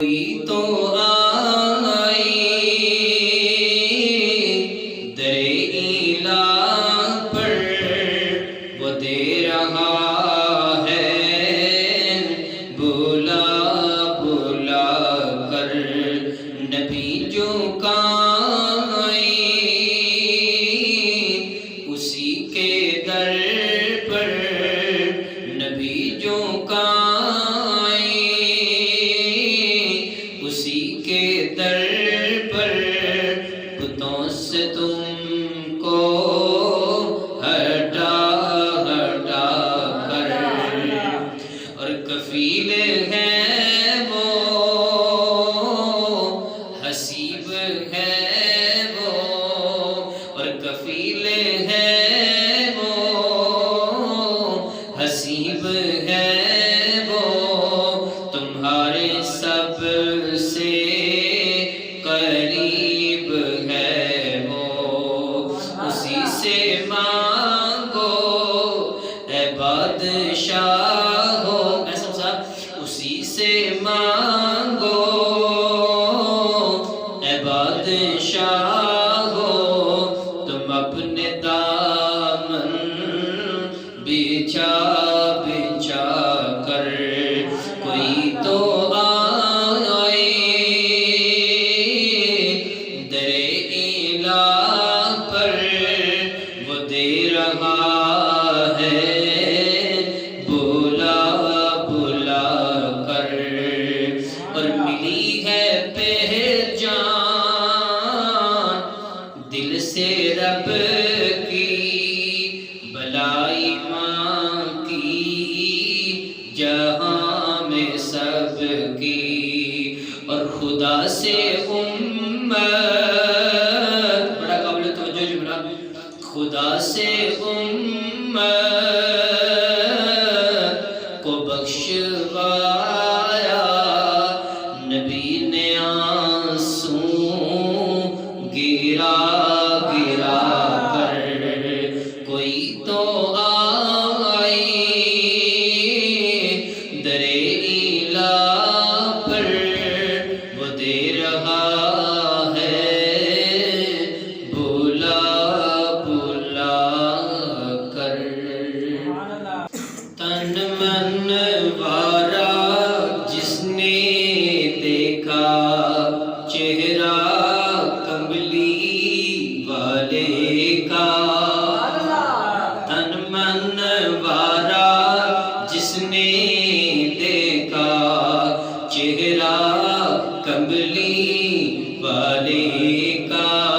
کوئی تو آئی در الہ پر وہ دے رہا ہے بولا بولا کر نبی جو کائیں اسی کے در پر نبی جو در پر بتوں سے تم کو ہٹا ہٹا کر اور کفیل ہے وہ حسیب ہے وہ اور کفیل ہے وہ حسیب ہے وہ تمہارے سب سے قریب ہے وہ اسی سے مانگو اے بادشاہ ہو ایسا صاحب اسی سے مانگو اے بادشاہ ہو تم اپنے دامن بچھا بچھا کر کوئی تو اور ملی ہے پہچان دل سے رب کی بلائی ماں کی جہاں میں سب کی اور خدا سے امت بڑا قابل توجہ جملہ خدا سے امت کو بخشوایا نبی نے آنسو گرا گرا کر کوئی تو آئی در الہ پر وہ دے رہا ہے بولا بولا کر تن من وارا جس نے دیکھا چہرہ کملی والے کا تن من وارا جس نے دیکھا چہرہ کملی والے کا